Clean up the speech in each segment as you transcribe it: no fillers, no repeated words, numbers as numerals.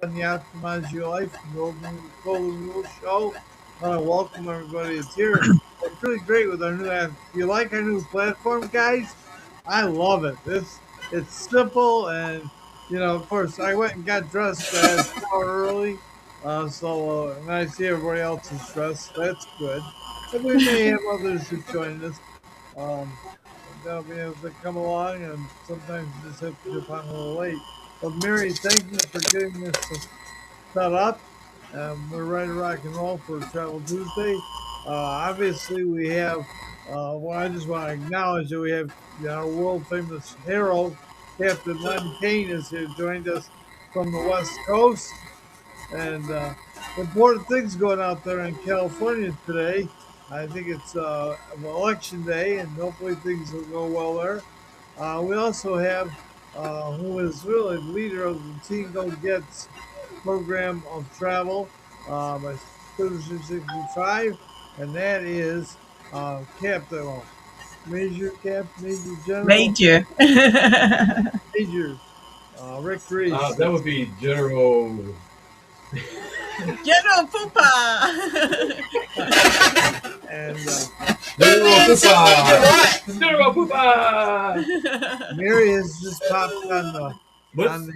On the Optimize Your Life and Golden Rule Show. I want to welcome everybody that's here. It's really great with our new app. If you like our new platform, guys, I love it. It's simple and of course, I went and got dressed. I had a shower early, and I see everybody else is dressed. That's good. And we may have others who join us. Um, they'll be able to come along, and sometimes you just have to jump on a little late. But Mary, thank you for getting this set up. We're ready to rock and roll for Travel Tuesday. Obviously, we have. Well, I just want to acknowledge that we have our world famous hero, Captain Len Kane, is here, joined us from the West Coast, and important things going out there in California today. I think it's election day, and hopefully things will go well there. We also have who is really the leader of the Teen Go Gets program of travel by Citizen 65, and that is Captain, Major General Major. Major Rick Reese. That would be General. General Poopa. And General Poopa! General Poopa! Mary has just popped on the What's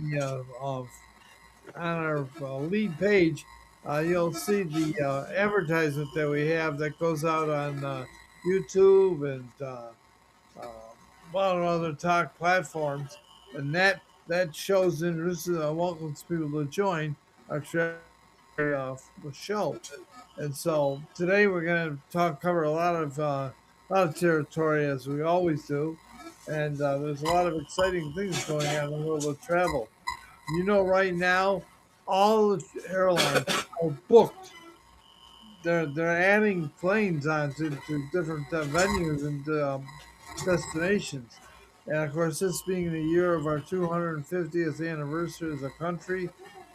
on our lead page. You'll see the advertisement that we have that goes out on YouTube and a lot of other talk platforms, and that shows introduces welcomes people to join our show. And so today we're going to cover a lot of territory as we always do, and there's a lot of exciting things going on in the world of travel. Right now, all the airlines are booked. They're adding planes on to different venues and destinations. And of course, this being the year of our 250th anniversary as a country,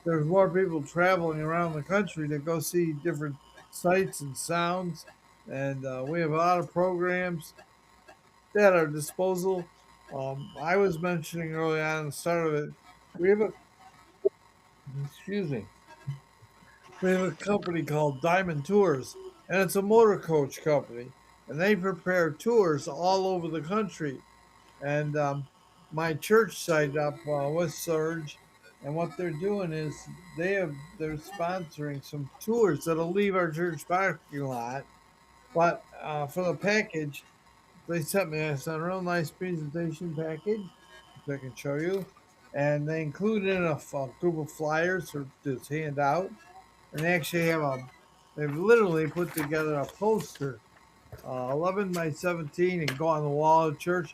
there's more people traveling around the country to go see different sights and sounds. And we have a lot of programs at our disposal. I was mentioning early on the start of it, we have a excuse me, we have a company called Diamond Tours, and it's a motor coach company, and they prepare tours all over the country. And my church signed up with Surge, and what they're doing is they're sponsoring some tours that'll leave our church parking lot. But for the package, they sent me a real nice presentation package, which I can show you, and they included in a group of flyers to just hand out, and they actually they've literally put together a poster, 11 by 17, and go on the wall of church.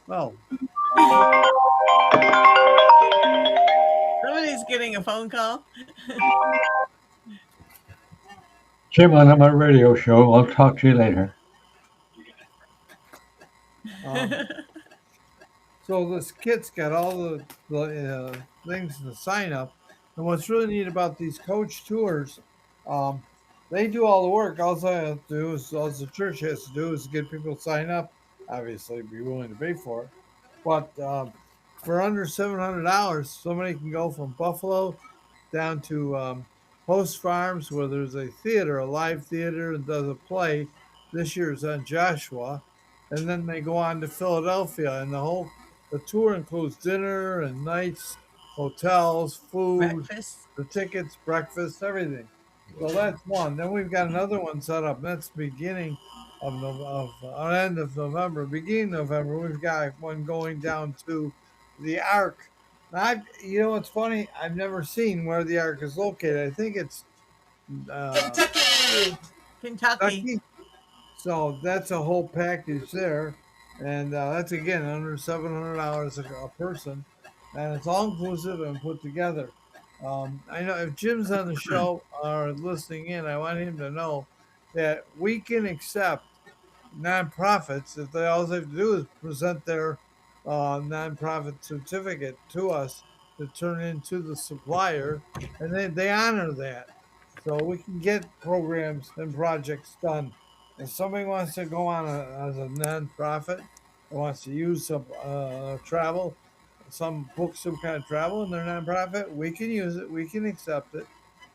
Well, Somebody's getting a phone call. Jim, on my radio show. I'll talk to you later. um, so this kit's got all the things to sign up. And what's really neat about these coach tours, um, they do all the work. All I have to do is, all the church has to do is get people to sign up. Obviously, be willing to pay for it. But for under $700, somebody can go from Buffalo down to Host Farms, where there's a theater, a live theater, and does a play. This year's on Joshua, and then they go on to Philadelphia, and the tour includes dinner and nights, hotels, food, Breakfast. the tickets, breakfast, everything. So that's one. Then we've got another one set up. That's beginning end of November, beginning November. We've got one going down to the Ark. Now, what's funny? I've never seen where the Ark is located. I think it's uh, Kentucky. Kentucky. So that's a whole package there, and that's again under $700 a person, and it's all inclusive and put together. I know if Jim's on the show or listening in, I want him to know that we can accept nonprofits if they all they have to do is present their nonprofit certificate to us to turn into the supplier, and they honor that. So we can get programs and projects done. If somebody wants to go on as a nonprofit and wants to use some travel, some books some kind of travel and they're nonprofit, we can use it. We can accept it.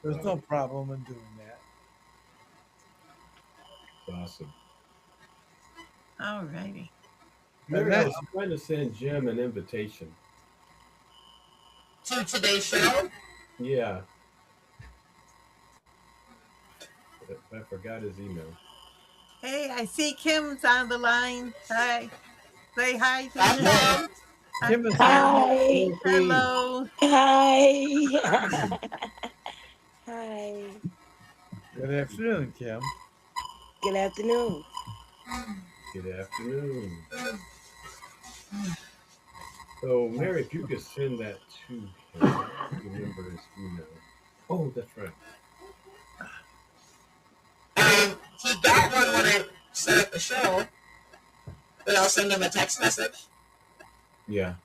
There's no problem in doing that. Awesome. All righty. Mary, I that- was trying to send Jim an invitation. To today's show? Yeah. I forgot his email. Hey, I see Kim's on the line. Hi. Say hi to Hi, Kim. Kim is Hi. Hello. Hi. Hi. Good afternoon, Kim. Good afternoon. Good afternoon. So, Mary, if you could send that to him, I don't remember his email. Oh, that's right. He got one when I set up the show, but I'll send him a text message. Yeah.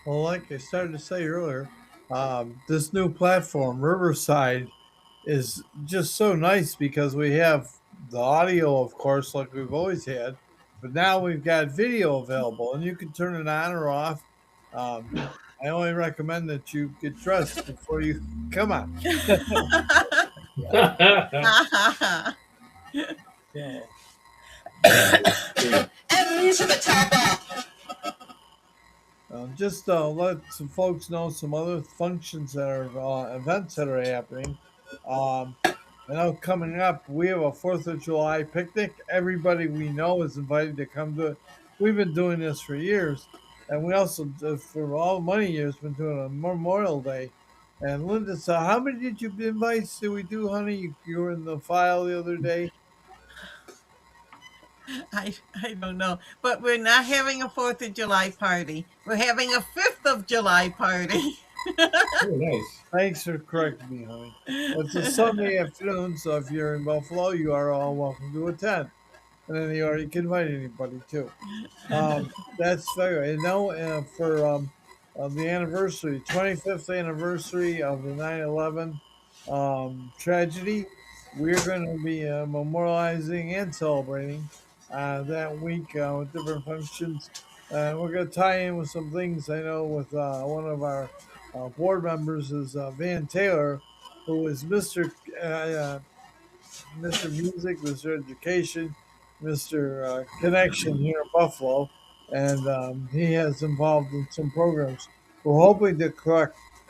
Well, like I started to say earlier, this new platform, Riverside, is just so nice because we have the audio, of course, like we've always had, but now we've got video available and you can turn it on or off. I only recommend that you get dressed before you come on. Yeah. And these are the top off. Just let some folks know some other functions that are events that are happening. I know coming up, we have a 4th of July picnic. Everybody we know is invited to come to it. We've been doing this for years. And we also, for all many years, been doing a Memorial Day. And Linda, so how many did you invite? Did we do, honey? You were in the file the other day. I don't know. But we're not having a 4th of July party. We're having a 5th of July party. Oh, nice. Thanks for correcting me, honey. It's a Sunday afternoon, so if you're in Buffalo, you are all welcome to attend. And then you can invite anybody too. That's fair. And now for the anniversary, 25th anniversary of the 9/11 tragedy, we're going to be memorializing and celebrating that week with different functions. We're going to tie in with some things. I know with one of our board members is Van Taylor, who is Mr. Music, Mr. Education, Mr. Connection here in Buffalo, and he has involved in some programs. We're hoping to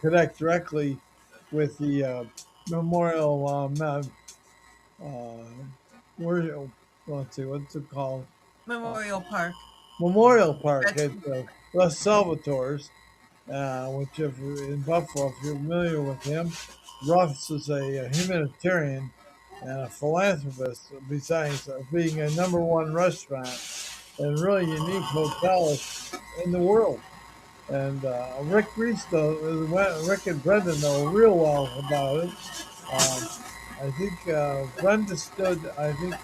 connect directly with the Memorial. Where, let's see, what's it called? Memorial Park. Memorial Park at Les Salvatore's, which if in Buffalo, if you're familiar with him, Ruff's is a humanitarian and a philanthropist, besides being a #1 restaurant and really unique hotel in the world. And Rick and Brendan know real well about it. I think Brenda stood, I think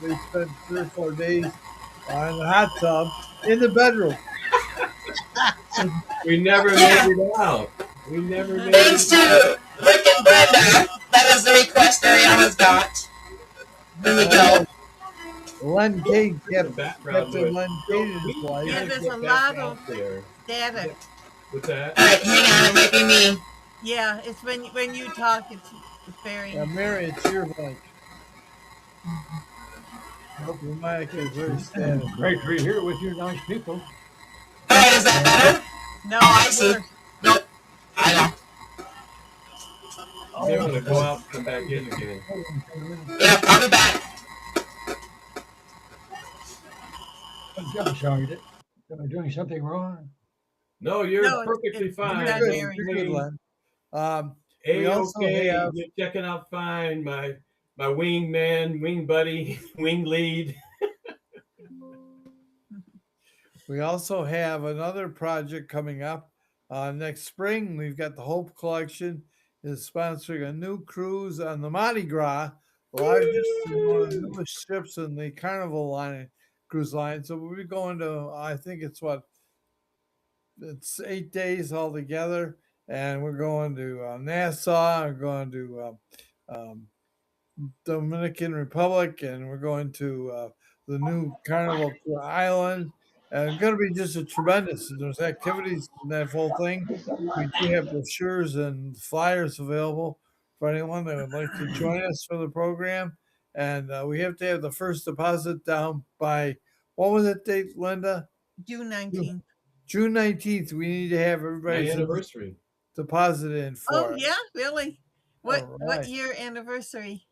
they spent 3 or 4 days in the hot tub in the bedroom. We never made it out. We never made Thanks it out. to Rick and Brenda. That is the request Ariana's got. Here we go. Len Cage kept Background Captain noise. Len Cage's wife. Yeah, Gotta there's get a back lot out of there. static. What's that? All right, hang on. It might be me. Yeah, it's when you talk, it's very. Mary, it's your mic. Hope your mic is very static. Great to be here with you nice people. All right, is that better? No, I it's see. worse. Nope. I know. They're gonna go out and come back in again. Yep, I'll be back. I'm sorry. Am I doing something wrong? No, you're No, perfectly it's fine. not Good, Mary. you're good, Len. We also A-okay, have you're checking out fine. My wing man, wing buddy, wing lead. We also have another project coming up next spring. We've got the Hope Collection is sponsoring a new cruise on the Mardi Gras, the largest and one of the newest ships in the Carnival line cruise line. So we'll be going to, I think it's 8 days altogether, and we're going to Nassau. We're going to Dominican Republic, and we're going to the new Carnival Island. It's going to be just a tremendous. There's activities in that whole thing. We do have brochures and flyers available for anyone that would like to join us for the program. And we have to have the first deposit down by, what was that date, Linda? June Ju- 19th. June 19th. We need to have My everybody's anniversary. deposit in Oh for it. yeah, really? All What right. year anniversary?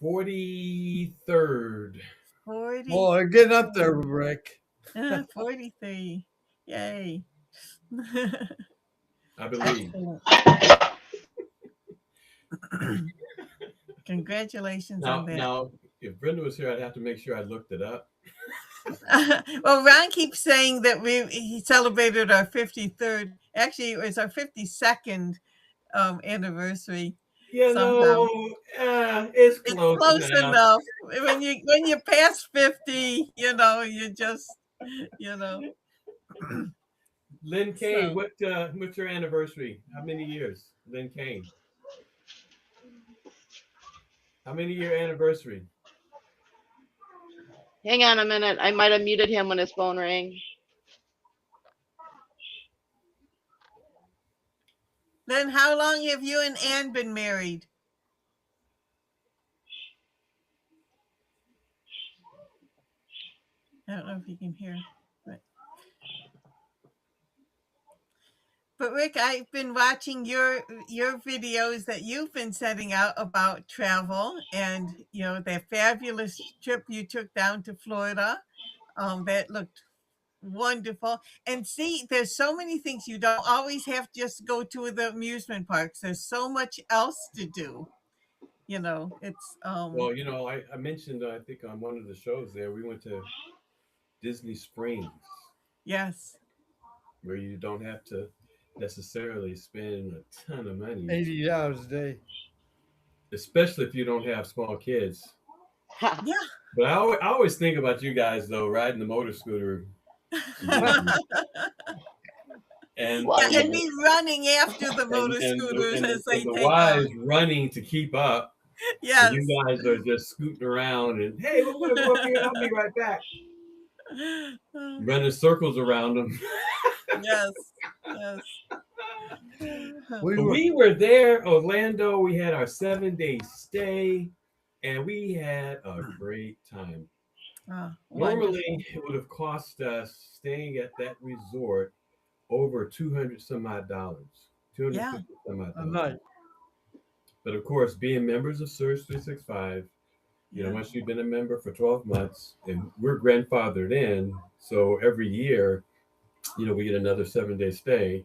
43rd. 40. Well, getting up there, Rick. 43. Yay. I believe. Excellent. Congratulations on that. Now, if Brenda was here, I'd have to make sure I looked it up. Well, Ron keeps saying that he celebrated our 53rd. Actually, it was our 52nd anniversary. You somehow. know, it's It's close, close enough. enough. When you pass 50, you just, you know. Lynn Kane, So, what's your anniversary? How many years, Lynn Kane? How many year anniversary? Hang on a minute. I might have muted him when his phone rang. then how long have you and Ann been married? I don't know if you can hear. But Rick, I've been watching your videos that you've been sending out about travel, and that fabulous trip you took down to Florida. That looked wonderful. And see, there's so many things. You don't always have to just go to the amusement parks. There's so much else to do. It's Well, I mentioned, I think on one of the shows there, we went to Disney Springs, yes. where you don't have to necessarily spend a ton of money, $80 a day. especially if you don't have small kids. Ha. Yeah. But I always think about you guys, though, riding the motor scooter. And Well, Yeah, and me running after the motor and scooters as they the take off. wives running to keep up. Yes. And you guys are just scooting around and, hey, we're going to go up here. I'll be right back. Running circles around them. Yes. Yes. We were there, Orlando. We had our 7-day stay, and we had a great time. Normally, it would have cost us staying at that resort over $200 some odd, $250 some odd. A night. But of course, being members of Surge 365, once you've been a member for 12 months, and we're grandfathered in, so every year, we get another 7-day stay,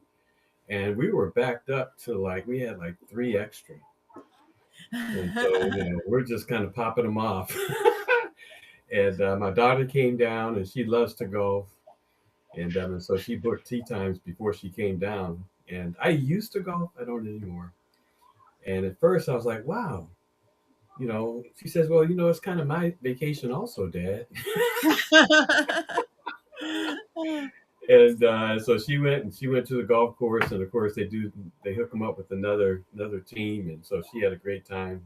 and we were backed up to we had 3 extra. And so, we're just kind of popping them off. And my daughter came down, and she loves to golf. And so she booked tee times before she came down. And I used to golf. I don't anymore. And at first I was like, wow. She says, well, it's kind of my vacation also, Dad. And so she went to the golf course. And of course they hook them up with another team. And so she had a great time.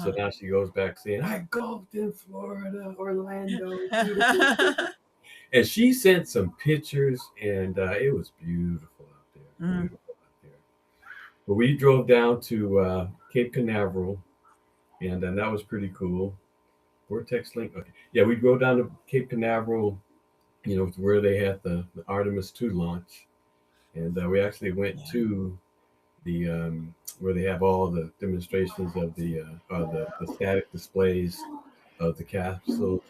So now she goes back saying, I golfed in Florida, Orlando. And she sent some pictures, and it was beautiful out there. But we drove down to Cape Canaveral, and then that was pretty cool. Vortex Link. Okay. Yeah, we drove down to Cape Canaveral, to where they had the Artemis 2 launch. And we actually went to the where they have all the demonstrations of the static displays of the capsule.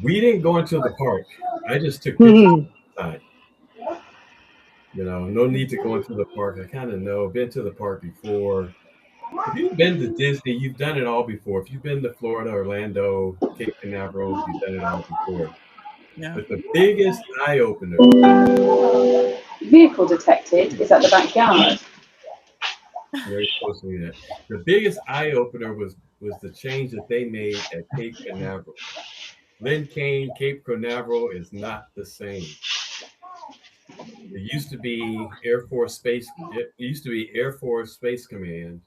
We didn't go into the park. I just took pictures outside. No need to go into the park. I kind of know. Been to the park before. If you've been to Disney, you've done it all before. If you've been to Florida, Orlando, Cape Canaveral, you've done it all before. Yeah. But the biggest eye opener. Vehicle detected is at the backyard. Very close to that. The biggest eye opener was the change that they made at Cape Canaveral. Lynn Kane, Cape Canaveral is not the same. It used to be Air Force Space. It used to be Air Force Space Command.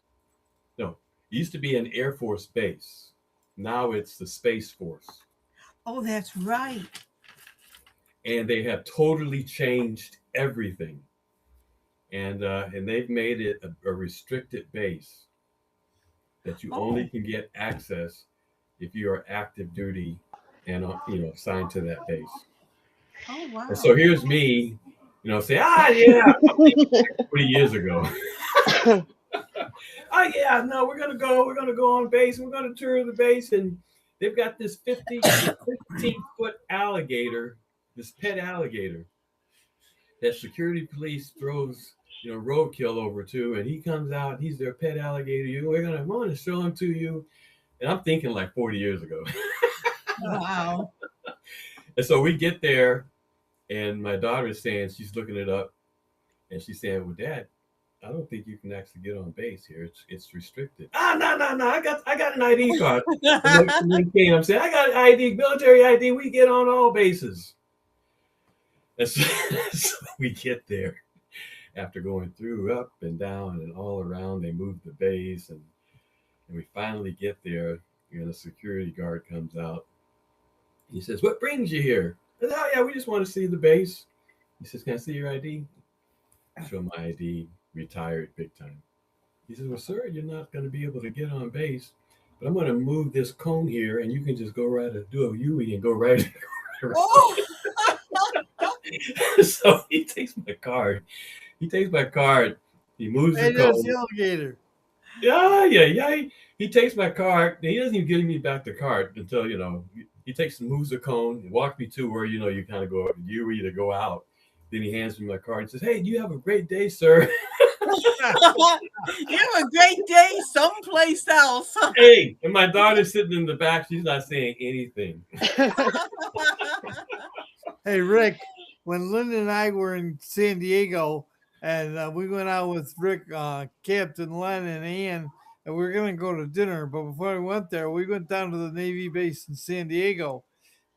No, it used to be an Air Force base. Now it's the Space Force. Oh, that's right. and they have totally changed everything. And they've made it a restricted base that you only Oh, can get access if you are active duty and assigned to that base. oh, And so wow. here's me, say, yeah, I'm thinking back 20 years ago. Oh yeah, no, we're gonna go on base, we're gonna tour the base, and they've got this 15-foot alligator, this pet alligator that security police throws roadkill over to, and he comes out, he's their pet alligator. We're gonna show him to you. And I'm thinking like 40 years ago. Wow. And so we get there, and my daughter is saying, she's looking it up, and she's saying, well, Dad, I don't think you can actually get on base here. It's restricted. No. I got an ID card. I'm saying, I got an ID, military ID. We get on all bases. And so, so we get there after going through, up and down and all around. They moved the base, and we finally get there. And a security guard comes out. He says, what brings you here? I said, oh, yeah, we just want to see the base. He says, can I see your ID? I show my ID, retired big time. He says, well, sir, you're not going to be able to get on base, but I'm going to move this cone here, and you can just go right and do a UE and go right. Oh, So he takes my card. He moves the Hey, that's the cone. alligator. Yeah. He takes my card. He doesn't even give me back the card until, he moves the cone and walks me to where, you kind of go up, UE to go out. Then he hands me my card and says, hey, you have a great day, sir. you have a great day someplace else. Hey, and my daughter's sitting in the back. She's not saying anything. Hey, Rick, when Lynn and I were in San Diego, and we went out with Rick, Captain Len, and Ann, and we were going to go to dinner. But before we went there, we went down to the Navy base in San Diego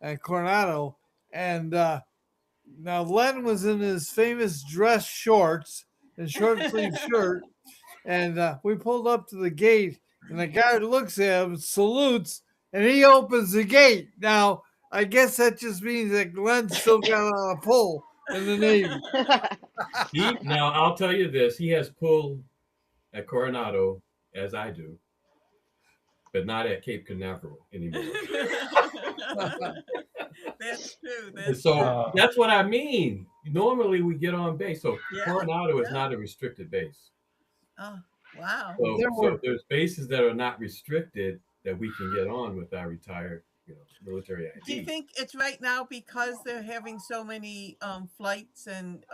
at Coronado. And now Len was in his famous dress shorts and short sleeve shirt. And we pulled up to the gate, and the guard looks at him, salutes, and he opens the gate. Now, I guess that just means that Glenn's still got on a pull in the Navy. Now, I'll tell you this. He has pulled at Coronado, as I do, but not at Cape Canaveral anymore. That's true. That's what I mean. Normally, we get on base. So Yeah, Coronado is not a restricted base. Oh, wow. So there's bases that are not restricted that we can get on with our retired, military ID. Do you think it's right now because they're having so many flights and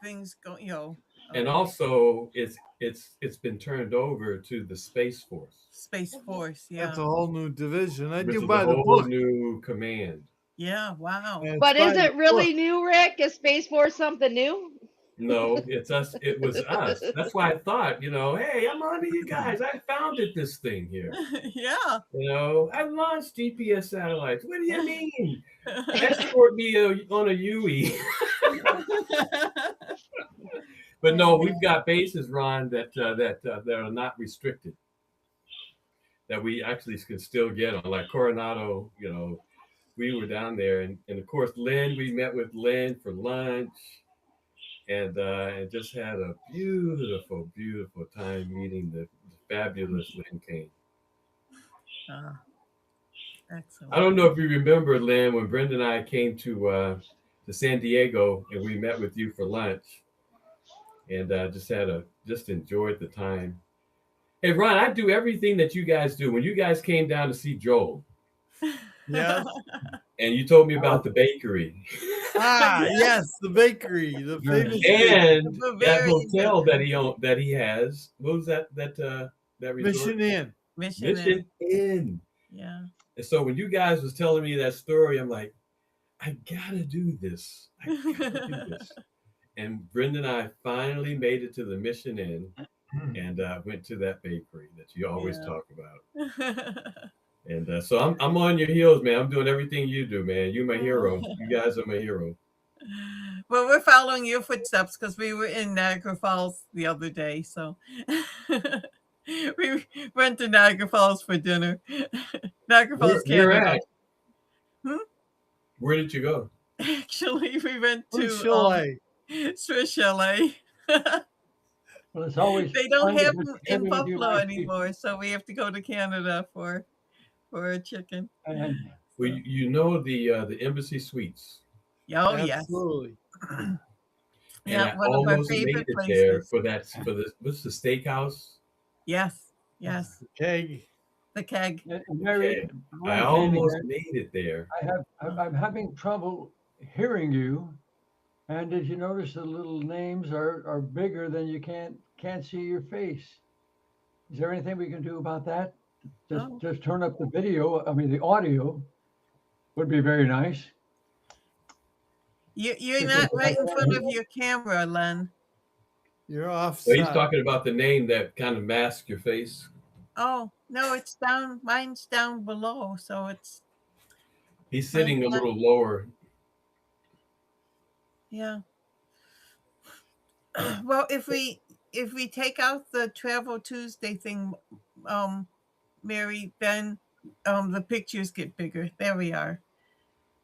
things go, And also, it's been turned over to the Space Force. Space Force, yeah. That's a whole new division. I Which do is buy a the whole book. new command. Yeah, wow. And But it's is by it the really book. new, Rick? Is Space Force something new? No, it's us. It was us. That's why I thought, hey, I'm on to you guys. I founded this thing here. Yeah. I launched GPS satellites. What do you mean? Escort me on a UE. But no, we've got bases, Ron, that are not restricted. That we actually can still get on, like Coronado. We were down there, and of course, Lynn. We met with Lynn for lunch, and just had a beautiful, beautiful time meeting the fabulous Lynn Kane. Excellent. I don't know if you remember, Lynn, when Brenda and I came to San Diego, and we met with you for lunch, and just enjoyed the time. Hey, Ron, I do everything that you guys do. When you guys came down to see Joel, Yes. and you told me about the bakery. Yes, the bakery, the famous And The that Bavarian hotel bakery. that he has. What was that resort? Mission Inn. Mission Inn. Yeah. And so when you guys was telling me that story, I'm like, I gotta do this. And Brenda and I finally made it to the Mission Inn and went to that bakery that you always talk about. And so I'm on your heels, man. I'm doing everything you do, man. You're my hero. You guys are my hero. Well, we're following your footsteps because we were in Niagara Falls the other day. So we went to Niagara Falls for dinner. Niagara Falls, Where Canada. at? Where did you go? Actually, we went Who's to Chalet? Swiss Chalet. Well, it's always They don't fun to have get them in together with you Buffalo nice people. anymore, so we have to go to Canada for a chicken. And Well, you know the Embassy Suites, Oh, yes. Absolutely. and Yeah, I one of our almost made favorite it there places. for the what's the steakhouse? Yes, yes, Keg. the keg. Mary, Okay, what I I'm saying almost again, made it there. I'm having trouble hearing you. And did you notice the little names are bigger than you can't see your face? Is there anything we can do about that? Oh, Just turn up the video. I mean, the audio would be very nice you're because not I right in can't front hear. of your camera, Len. You're So he's offset. talking about the name that kind of masks your face. Oh, no, it's down. Mine's down below, so He's mine's sitting a not. little lower. Yeah. Well, if we take out the Travel Tuesday thing, um, Mary, then the pictures get bigger. There we are.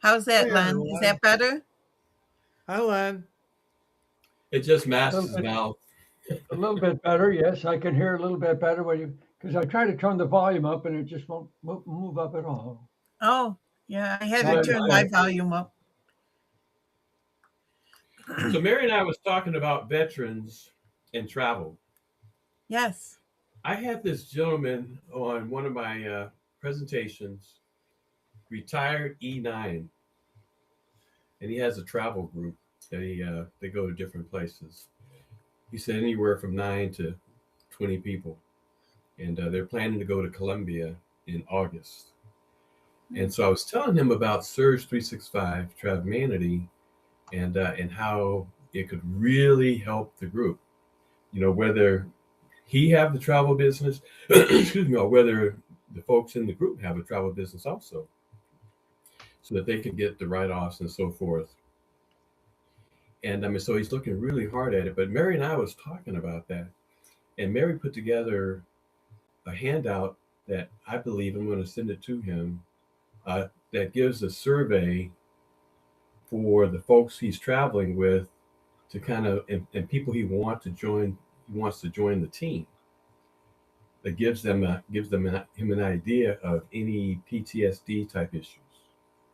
How's that, Hey, Len? Is that Len. better? Hi, Len. It just A masks little his bit, mouth. a little bit better. Yes, I can hear a little bit better when you because I try to turn the volume up and it just won't move up at all. Oh, yeah, I had Now to it's turn my better. volume up. So Mary and I was talking about veterans and travel. Yes. I had this gentleman on one of my presentations, retired E9, and he has a travel group that they go to different places. He said anywhere from 9 to 20 people, and they're planning to go to Colombia in August. And so I was telling him about Surge 365 Travemanity and how it could really help the group. You know, whether he have the travel business, excuse me, or whether the folks in the group have a travel business also, so that they can get the write-offs and so forth. And I mean, so he's looking really hard at it. But Mary and I was talking about that, and Mary put together a handout that I believe I'm going to send it to him. That gives a survey for the folks he's traveling with to kind of and people he wants to join. He wants to join the team. That him an idea of any PTSD type issues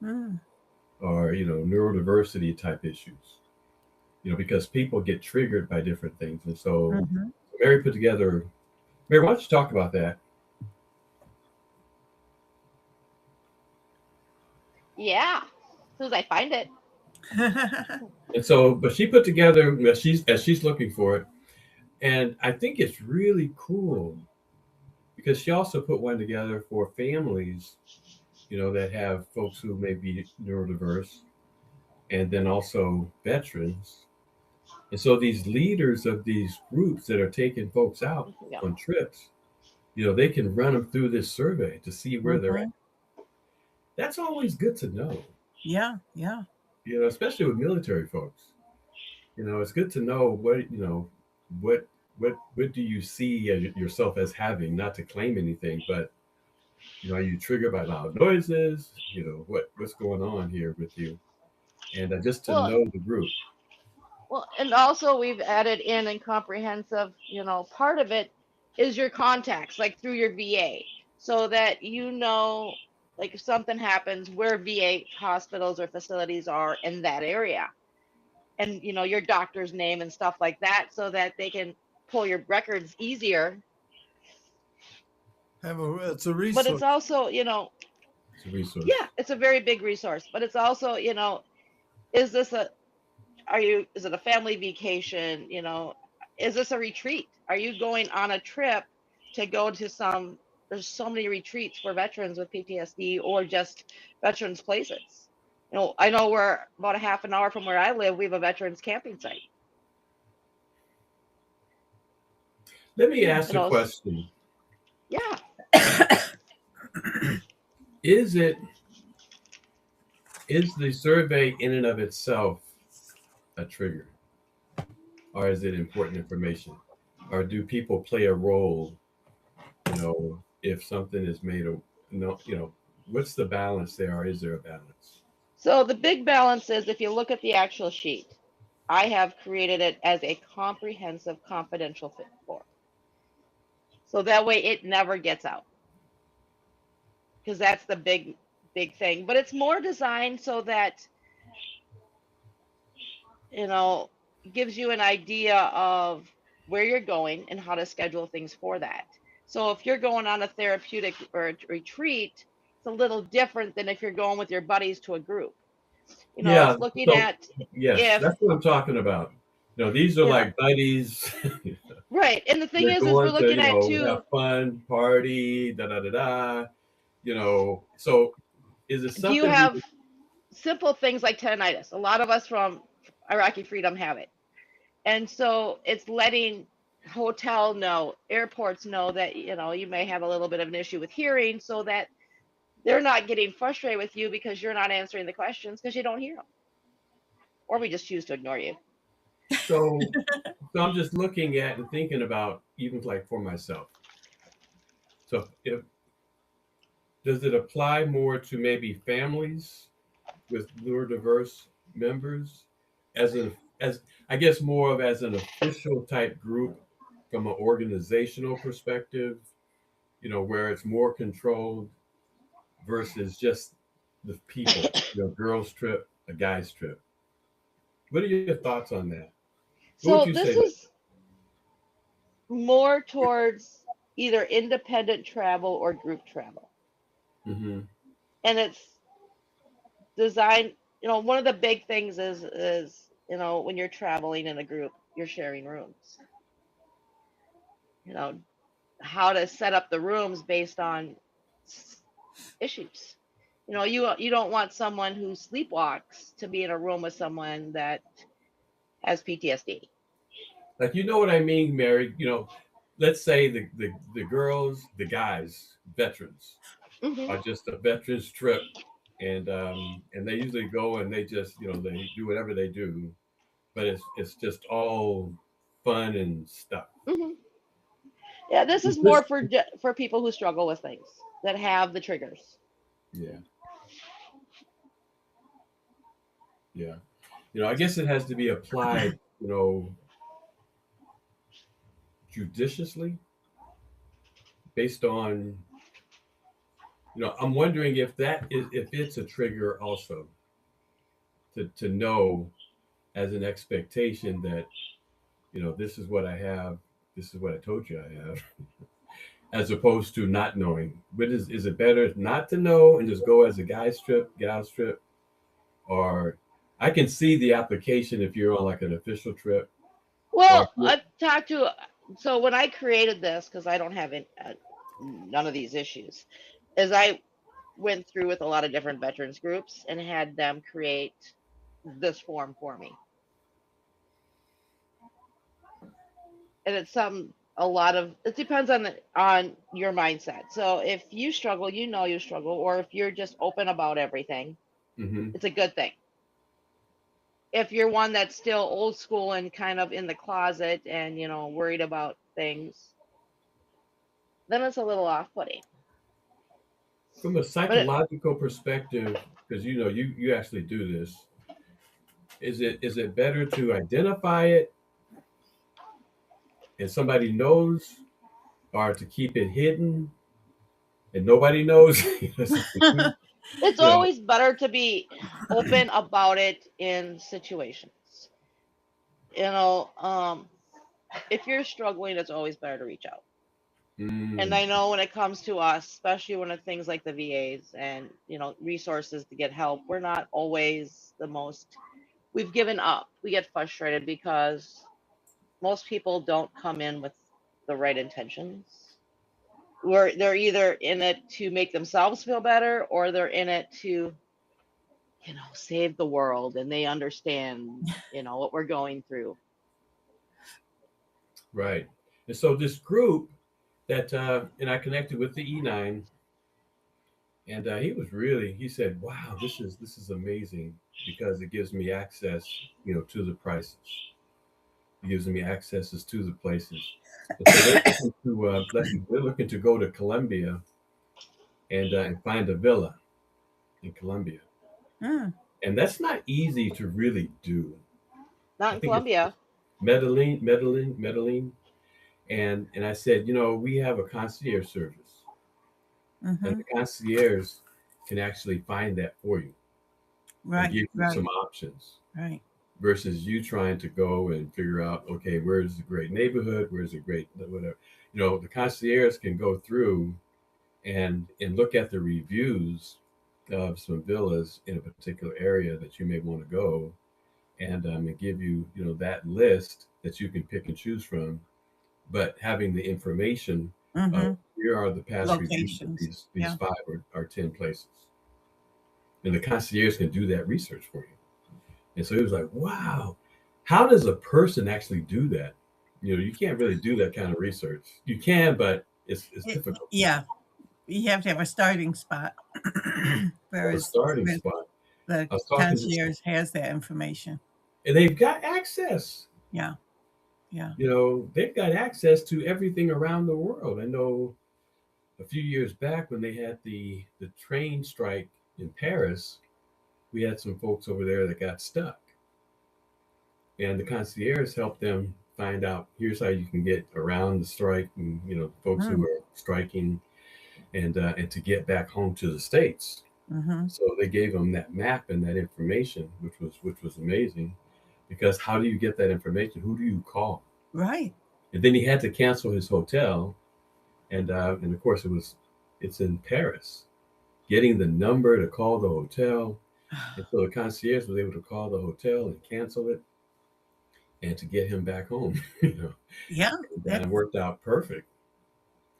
Mm. or neurodiversity type issues. Because people get triggered by different things, and so Hmm. Mary put together. Mary, why don't you talk about that? Yeah. As soon as I find it. And so, but she put together as she's looking for it, and I think it's really cool because she also put one together for families, that have folks who may be neurodiverse, and then also veterans. And so these leaders of these groups that are taking folks out Yeah. on trips, they can run them through this survey to see where they're at. Mhm. That's always good to know, Yeah, yeah. especially with military folks. It's good to know what what do you see yourself as having, not to claim anything, but are you triggered by loud noises? What's going on here with you? And just to Well, know the group. well, and also we've added in comprehensive, part of it is your contacts, like through your VA, so that like if something happens, where VA hospitals or facilities are in that area, and your doctor's name and stuff like that, so that they can pull your records easier. It's a But it's resource. also, It's a resource. yeah, it's a very big resource. But it's also, is this a is it a family vacation? Is this a retreat? Are you going on a trip to go to there's so many retreats for veterans with PTSD or just veterans places. I know we're about a half an hour from where I live, we have a veterans camping site. Let me ask You a know, question. yeah. Is the survey in and of itself a trigger? Or is it important information? Or do people play a role, if something is made what's the balance there, or is there a balance? So the big balance is if you look at the actual sheet, I have created it as a comprehensive confidential fit form. So that way it never gets out. Because that's the big thing. But it's more designed so that, you know, gives you an idea of where you're going and how to schedule things for that. So if you're going on a therapeutic or a retreat, it's a little different than if you're going with your buddies to a group. You know, Yeah. it's looking So at yes, if, that's what I'm talking about. These are you know, like buddies. right. And the thing They're is we're going to, looking at have too, fun, party, da da da da. So is it do you something have simple things like tendinitis? A lot of us from Iraqi Freedom have it. And so it's letting hotel know, airports know that, you know, you may have a little bit of an issue with hearing so that they're not getting frustrated with you because you're not answering the questions because you don't hear them. Or we just choose to ignore you. so so I'm just looking at and thinking about even like for myself. So if does it apply more to maybe families with neurodiverse members as I guess more of as an official type group from an organizational perspective, where it's more controlled versus just the people, girls trip, a guys trip. What are your thoughts on that? What would So you this say that? is more towards either independent travel or group travel. Mm-hmm. And it's designed, you know, one of the big things is, you know, when you're traveling in a group, you're sharing rooms. You know, how to set up the rooms based on issues. You know, you don't want someone who sleepwalks to be in a room with someone that has PTSD. Like, you know what I mean, Mary? Let's say the girls, the guys, veterans, Hmm. are just a veterans trip, and they usually go and they just they do whatever they do, but it's just all fun and stuff. Hmm. Yeah, this is Is more this for people who struggle with things that have the triggers. Yeah, yeah. I guess it has to be applied, judiciously based on, I'm wondering if it's a trigger also to know as an expectation that, this is what I have, this is what I told you I have, as opposed to not knowing. But is it better not to know and just go as a guy's trip, gal's trip, or I can see the application if you're on like an official trip, or if Well, you're, I've talked to, so when I created this, because I don't have none of these issues, is I went through with a lot of different veterans groups and had them create this form for me. And it's a lot of it depends on your mindset. So if you struggle, you know you struggle, or if you're just open about everything, mm-hmm. it's a good thing. If you're one that's still old school and kind of in the closet and you know worried about things, then it's a little off-putting. From a But psychological perspective, because you actually do this, is it better to identify it and somebody knows, or to keep it hidden and nobody knows? it's you know, always better to be open about it in situations. You know, if you're struggling, it's always better to reach out. And mm, I know when it comes to us, especially when it's things like the VAs and you know resources to get help, we're not always the most. We've given up. We get frustrated because most people don't come in with the right intentions. Where they're either in it to make themselves feel better, or they're in it to you know save the world, and they understand you know what we're going through. right. And so this group and I connected with the E9, and he said, "Wow, this is amazing because it gives me access, to the prices. It gives me accesses to the places." And so they're looking to go to Colombia and find a villa in Colombia. Mm. and that's not easy to really do. Not I in think it's Colombia. Medellin, and I said, we have a concierge service, and Mm-hmm. the concierge can actually find that for you and Right, give you right, some options right. versus you trying to go and figure out, okay, where's the great neighborhood, where's the great whatever. The concierge can go through and look at the reviews of some villas in a particular area that you may want to go, and give you that list that you can pick and choose from, but having the information of Mm-hmm. here are the past reviews of Locations. these Yeah. 5 or 10 places, and the concierge can do that research for you. And so he was like, wow, how does a person actually do that? You can't really do that kind of research. You can, but it's difficult. Yeah. You have to have a starting spot. A Whereas starting spot. the I was talking to, concierge has that information. and they've got access. Yeah. Yeah. They've got access to everything around the world. I know a few years back when they had the train strike in Paris, we had some folks over there that got stuck, and the concierge helped them find out here's how you can get around the strike, and folks who Mm. are striking, and to get back home to the states. Mm-hmm. So they gave them that map and that information, which was amazing, because how do you get that information? Who do you call? Right. And then he had to cancel his hotel, and of course it's in Paris. Getting the number to call the hotel, and so the concierge was able to call the hotel and cancel it, and to get him back home. Yeah. And that worked out perfect.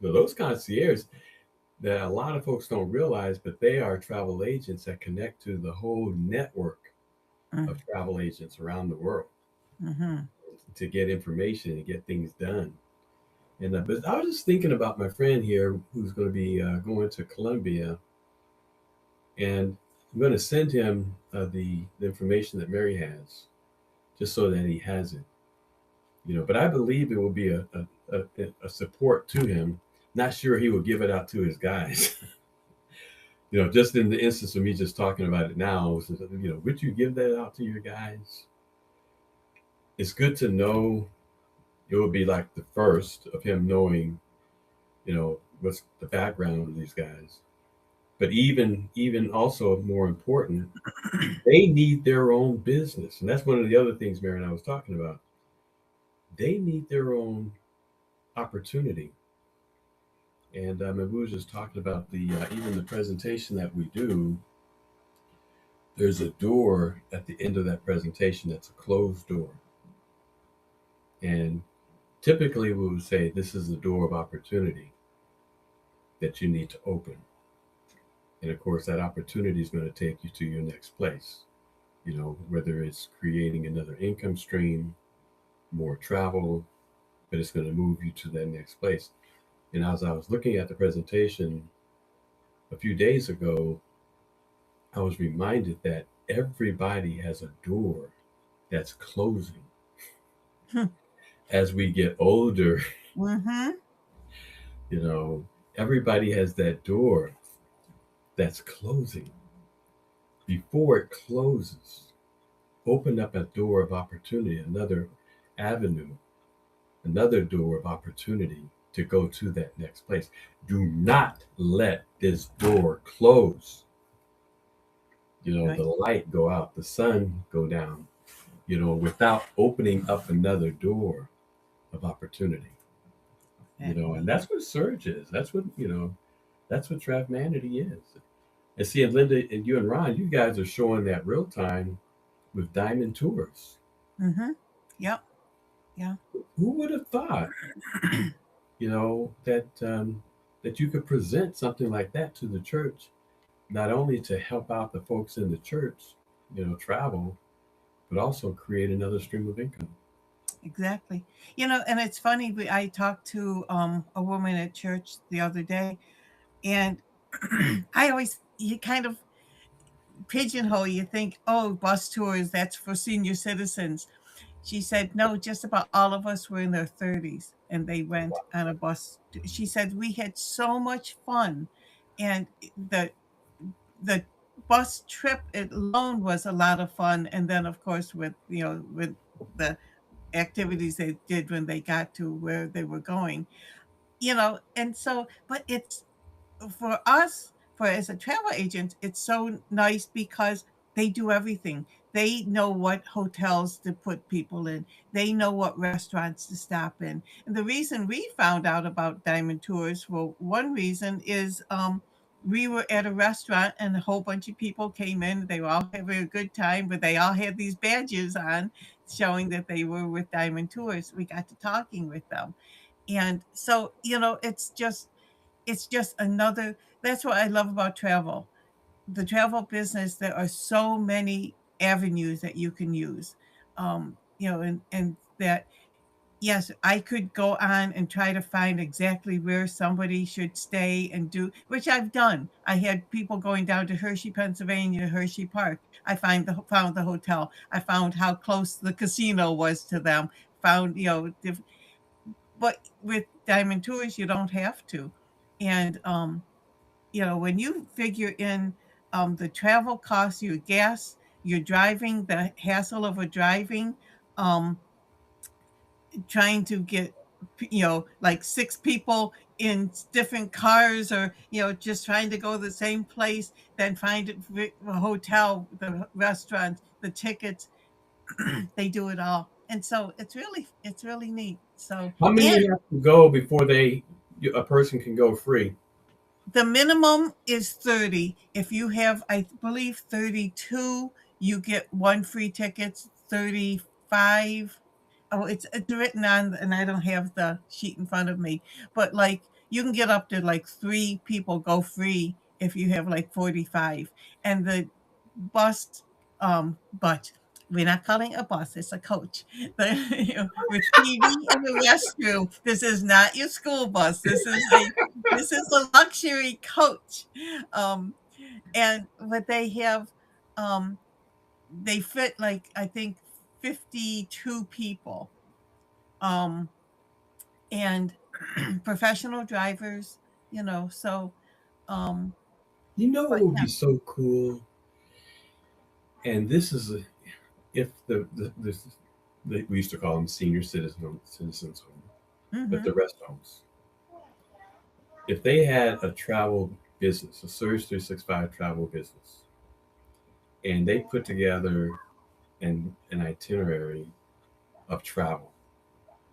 So those concierges that a lot of folks don't realize, but they are travel agents that connect to the whole network of travel agents around the world Mm-hmm. to get information and get things done. And but I was just thinking about my friend here who's going to be going to Colombia, and I'm going to send him the information that Mary has, just so that he has it. But I believe it will be a support to him. Not sure he will give it out to his guys. Just in the instance of me just talking about it now, would you give that out to your guys? It's good to know. It would be like the first of him knowing, what's the background of these guys. But even also more important, they need their own business, and that's one of the other things Mary and I was talking about. They need their own opportunity, and we were just talking about the even the presentation that we do. There's a door at the end of that presentation that's a closed door, and typically we would say this is the door of opportunity that you need to open. And of course, that opportunity is going to take you to your next place. Whether it's creating another income stream, more travel, but it's going to move you to that next place. And as I was looking at the presentation a few days ago, I was reminded that everybody has a door that's closing. Hmm. As we get older, Mm-hmm. you know, everybody has that door that's closing. Before it closes, open up a door of opportunity, another avenue, another door of opportunity to go to that next place. Do not let this door close. Right. The light go out, the sun go down, without opening up another door of opportunity. And that's what Surge is. That's what Draftmanity is. And see, and Linda and you and Ron, you guys are showing that real time with Diamond Tours. Mm-hmm. Yep. Yeah. Who would have thought, that you could present something like that to the church, not only to help out the folks in the church, travel, but also create another stream of income. Exactly. And it's funny. I talked to a woman at church the other day, and you kind of pigeonhole. You think, oh, bus tours, that's for senior citizens. She said, no, just about all of us were in their 30s and they went on a bus. She said, we had so much fun. And the bus trip alone was a lot of fun, and then of course with the activities they did when they got to where they were going, and so but it's for us, for as a travel agent, it's so nice because they do everything. They know what hotels to put people in. They know what restaurants to stop in. And the reason we found out about Diamond Tours, well, one reason is we were at a restaurant and a whole bunch of people came in. They were all having a good time, but they all had these badges on showing that they were with Diamond Tours. We got to talking with them. And so, it's just another that's what I love about travel. The travel business, there are so many avenues that you can use. And that yes, I could go on and try to find exactly where somebody should stay and do, which I've done. I had people going down to Hershey, Pennsylvania, Hershey Park. I found the hotel. I found how close the casino was to them. Found, but with Diamond Tours, you don't have to. And when you figure in the travel costs, your gas, your driving, the hassle of a driving, um, trying to get, like six people in different cars, or just trying to go to the same place, then find a hotel, the restaurant, the tickets, they do it all. And so it's really neat. So, How and many have to go before a person can go free? the minimum is 30. If you have, I believe, 32, you get one free ticket. 35. Oh, it's written on, and I don't have the sheet in front of me, but like you can get up to like three people go free if you have like 45. And the bus, but we're not calling it a bus, it's a coach. With TV in the restroom. This is not your school bus. This is a luxury coach. Um, and what they have, um, they fit like I think 52 people. Um, and professional drivers, so um, You know what but would yeah. be so cool? And this is if we used to call them senior citizens home, but Hmm. the rest homes. If they had a travel business, a Surge 365 travel business, and they put together an itinerary of travel,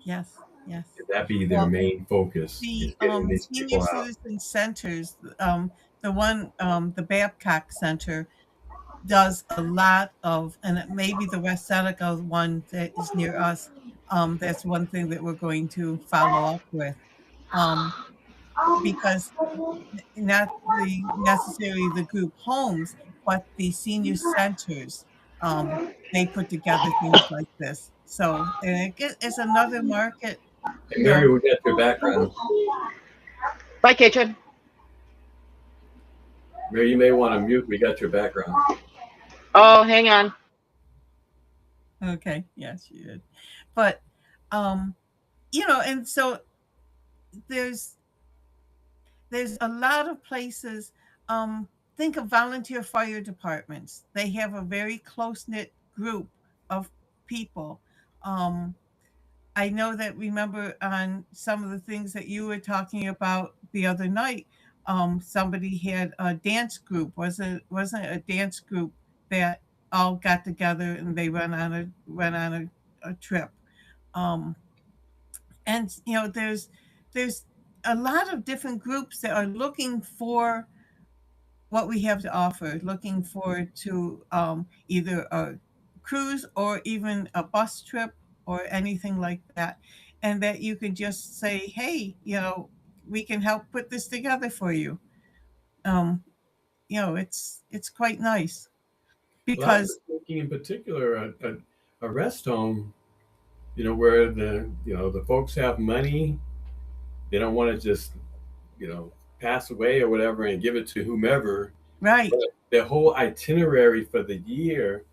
Yes, yes. could that be their Well, main focus? Is the getting these senior people out. citizen centers, the Babcock Center does a lot of, and maybe the West Seneca one that is near us. That's one thing that we're going to follow up with, um, because not the necessarily the group homes, but the senior centers. They put together things like this. So, and it's another market, Hey, you Mary, know. we got your background. Bye, Katrin. Mary, you may want to mute. We got your background. Oh, hang on. Okay, yes, you did. But and so there's there's a lot of places. Think of volunteer fire departments. They have a very close knit group of people. Um, I know that, remember, on some of the things that you were talking about the other night, somebody had a dance group. Wasn't it a dance group that all got together and they went on a trip. Um, and there's a lot of different groups that are looking for what we have to offer, looking forward to either a cruise or even a bus trip or anything like that. And that you can just say, hey, we can help put this together for you. Um, it's quite nice Well, I was because thinking in particular a rest home, where the folks have money. They don't want to just, you know, pass away or whatever and give it to whomever. But right, the whole itinerary for the year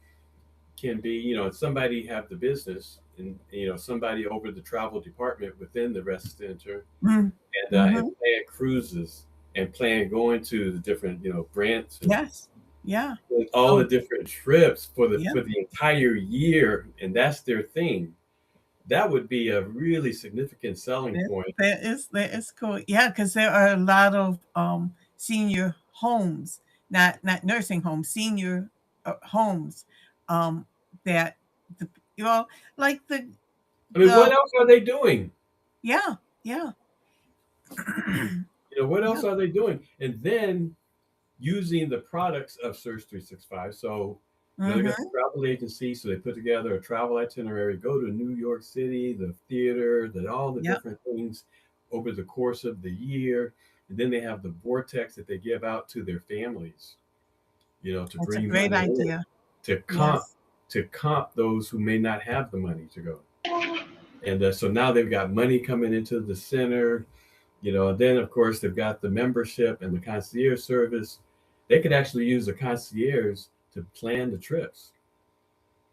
can be, somebody have the business and, somebody over the travel department within the rest center and mm-hmm. plan cruises and plan going to the different, brands and Yes, Yeah. with all Oh, the different trips yeah. for the entire year, and that's their thing. That would be a really significant selling That point. that is cool. Yeah, because there are a lot of senior homes, not nursing homes, senior homes, um, that the you know like I mean, what the else are they doing? yeah, yeah. You know, what Yeah. else are they doing? And then using the products of Search 365. So, you know, they got the Mm-hmm. travel agency, so they put together a travel itinerary, go to New York City, the theater, all the Yeah. different things over the course of the year. And then they have the vortex that they give out to their families, you know, to That's a bring great money in, idea. to comp Yes. to comp those who may not have the money to go. And so now they've got money coming into the center, you know, and then of course they've got the membership and the concierge service. They could actually use the concierge to plan the trips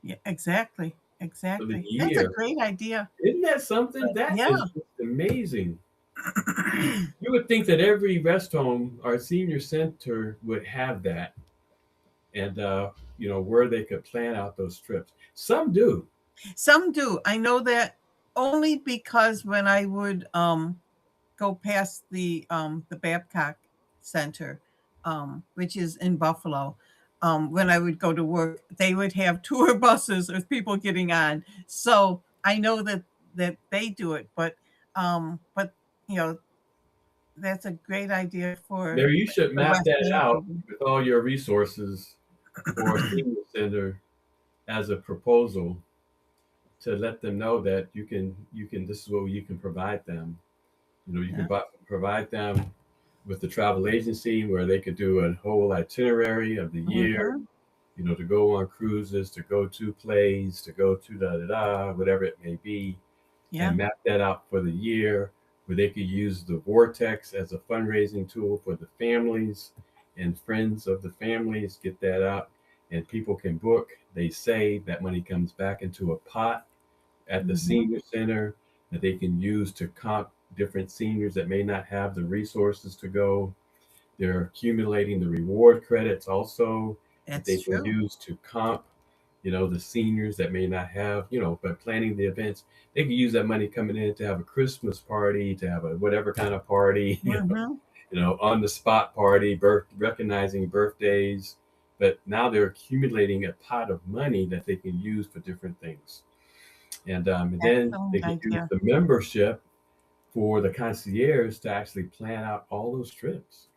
Yeah. Exactly. for the Exactly. That's a year. great idea. Isn't that something? That Yeah. is just amazing. You would think that every rest home or senior center would have that, and you know, where they could plan out those trips. Some do. Some do. I know that only because when I would go past the Babcock Center, which is in Buffalo, when I would go to work, they would have tour buses with people getting on. So I know that they do it, but you know that's a great idea for There, you should the map West that End out people. with all your resources for a senior center as a proposal to let them know that you can this is what you can provide them. You know, you can Yeah. provide them with the travel agency where they could do a whole itinerary of the year, Hmm. you know, to go on cruises, to go to plays, to go to da da da, whatever it may be, Yeah. and map that out for the year, where they could use the vortex as a fundraising tool for the families and friends of the families, get that out, and people can book. They save that money, comes back into a pot at the Hmm. senior center that they can use to comp different seniors that may not have the resources to go. They're accumulating the reward credits also that That's they can true. use to comp, you know, the seniors that may not have, you know, but planning the events. They can use that money coming in to have a Christmas party, to have a whatever kind of party, Hmm. you know, on the spot party, recognizing birthdays. But now they're accumulating a pot of money that they can use for different things. And then they Excellent can use idea. the membership for the concierge to actually plan out all those trips.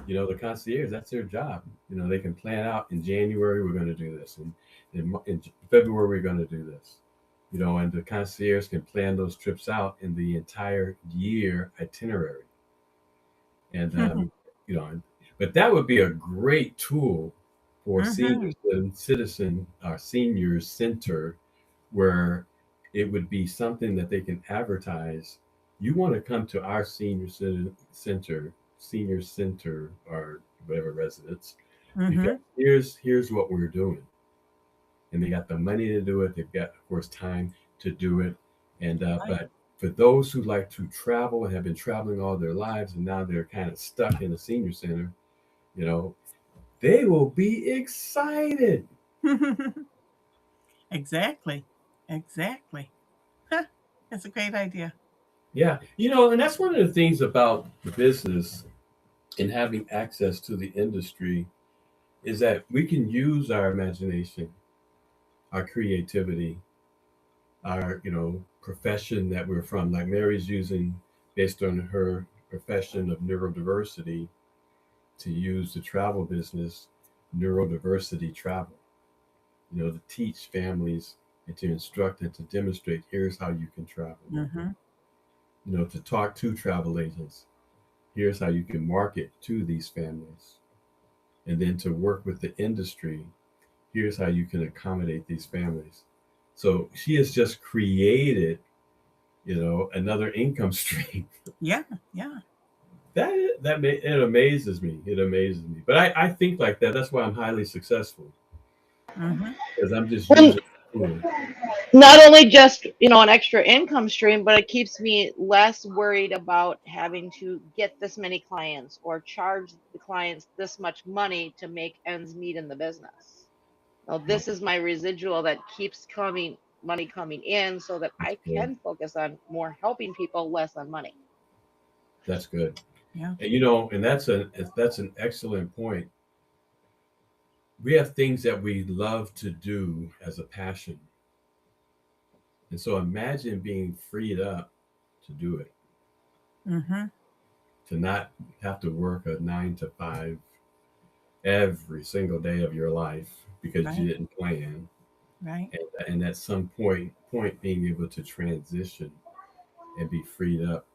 You know, the concierge, that's their job. You know, they can plan out in January, we're going to do this. And in February, we're going to do this. You know, and the concierge can plan those trips out in the entire year itinerary. And, you know, but that would be a great tool for Hmm. citizen or senior center where it would be something that they can advertise. You want to come to our senior center, or whatever residence, because Hmm. here's what we're doing, and they got the money to do it. They've got, of course, time to do it, and Right. but for those who like to travel and have been traveling all their lives, and now they're kind of stuck in a senior center, you know, they will be excited. Exactly. Exactly. Huh, that's a great idea. Yeah, you know, and that's one of the things about the business and having access to the industry is that we can use our imagination, our creativity, our, you know, profession that we're from. Like Mary's using, based on her profession of neurodiversity, to use the travel business, neurodiversity travel, you know, to teach families and to instruct and to demonstrate here's how you can travel, Hmm. you know, to talk to travel agents, here's how you can market to these families, and then to work with the industry, here's how you can accommodate these families. So she has just created, you know, another income stream. Yeah. Yeah. It amazes me. It amazes me. But I think like that. That's why I'm highly successful, Hmm. because I'm just Well, using Cool. Not only just, an extra income stream, but it keeps me less worried about having to get this many clients or charge the clients this much money to make ends meet in the business. Now, this is my residual that keeps money coming in so that That's I good. can focus on more helping people, less on money. That's good. Yeah. And and that's an excellent point. We have things that we love to do as a passion. And so imagine being freed up to do it, Mm-hmm. to not have to work a 9 to 5 every single day of your life because you Right. didn't plan. Right. And at some point being able to transition and be freed up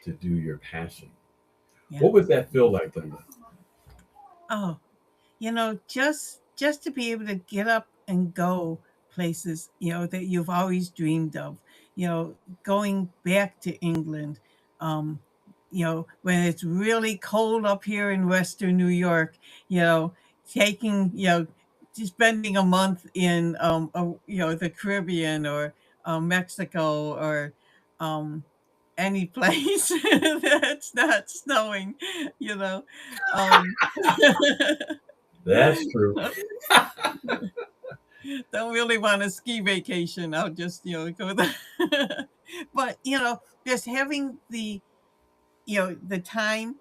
to do your passion. Yeah. What would that feel like, Linda? Oh, just to be able to get up and go places, that you've always dreamed of, going back to England, um, when it's really cold up here in Western New York, taking, just spending a month in, the Caribbean or Mexico or um, any place that's not snowing, you know. Um, That's true. don't really want a ski vacation. I'll just, go there. But, just having the time,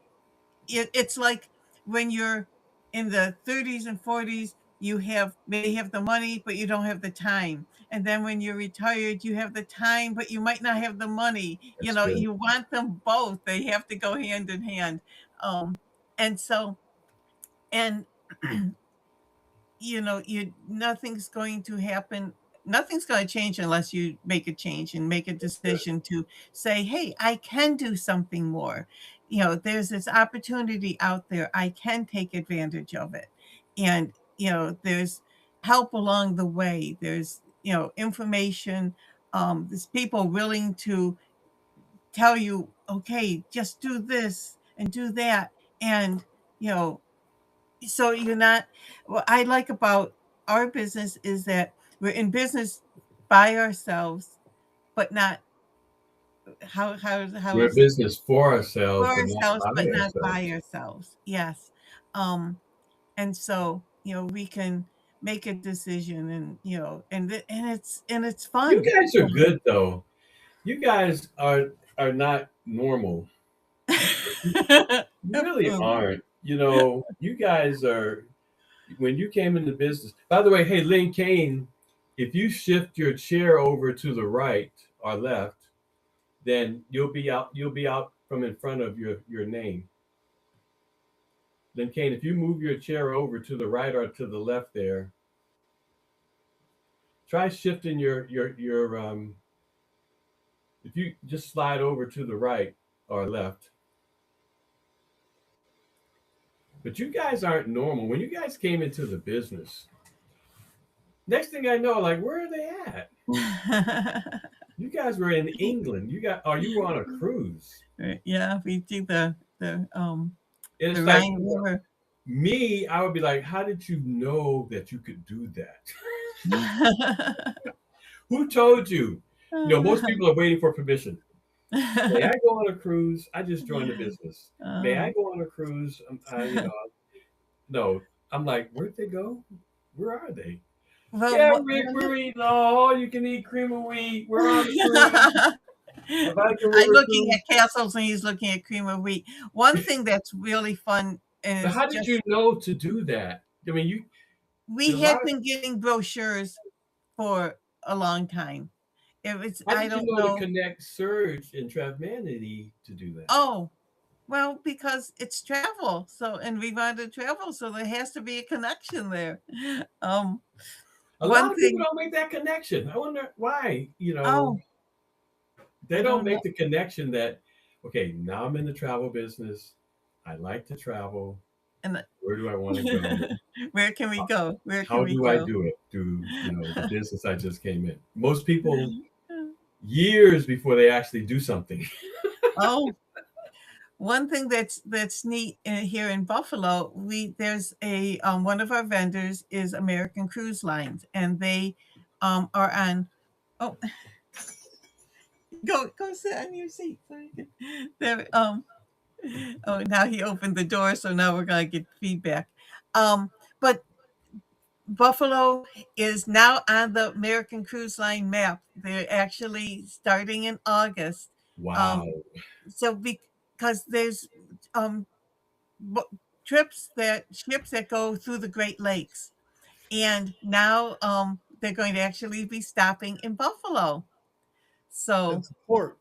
it's like when you're in the 30s and 40s, you may have the money, but you don't have the time. And then when you're retired, you have the time, but you might not have the money. That's good. You want them both. They have to go hand in hand. And so, and nothing's going to happen, nothing's going to change unless you make a change and make a That's good. decision to say, hey, I can do something more. There's this opportunity out there, I can take advantage of it. And there's help along the way, there's information, there's people willing to tell you, okay, just do this and do that. And you know so you're not, what I like about our business is that we're in business by ourselves, but not, how We're in is it, business for for ourselves, but not ourselves, by but not by ourselves. ourselves. Yes. And so we can make a decision, and and it's You fun. guys are good though. You guys are not normal. You really aren't. You guys are when you came into business. By the way, hey Lynn Kane, if you shift your chair over to the right or left, then you'll be out from in front of your name. Lynn Kane, if you move your chair over to the right or to the left there, try shifting your if you just slide over to the right or left. But you guys aren't normal. When you guys came into the business, next thing I know, like where are they at? You guys were in England. You were on a cruise. Right, yeah, we do And the it's like Rhine River. me, I would be like, how did you know that you could do that? Who told you? Most people are waiting for permission. May I go on a cruise? I just joined the business. May I Oh. go on a cruise? No. I'm like, where'd they go? Where are they? Well, Yeah, we're eating all you can eat cream of wheat. We're on a cruise, a Viking I'm River looking cruise. at castles and he's looking at cream of wheat. One thing that's really fun But is how did just you know to do that? I mean, a we lot had of been getting brochures for a long time. how I did you don't know to know. connect Surge and Travanity to do that? Oh, well, because it's travel. So, and we want to travel, so there has to be a connection there. Um, A lot one of people thing. don't make that connection. I wonder why. Oh, They I don't don't know. make the connection that okay, now I'm in the travel business. I like to travel. And Where do I want to go? where can we go? Where can How we do I go? do it? Through the business I just came in. Most people years before they actually do something. Oh, one thing that's neat here in Buffalo, we there's a one of our vendors is American Cruise Lines, and they are on. Oh, go sit on your seat. So you can, there. Oh, now he opened the door, so now we're gonna get feedback. But Buffalo is now on the American Cruise Line map. They're actually starting in August. Wow. Um, so because there's um, trips that ships that go through the Great Lakes, and now they're going to actually be stopping in Buffalo. So It's a port.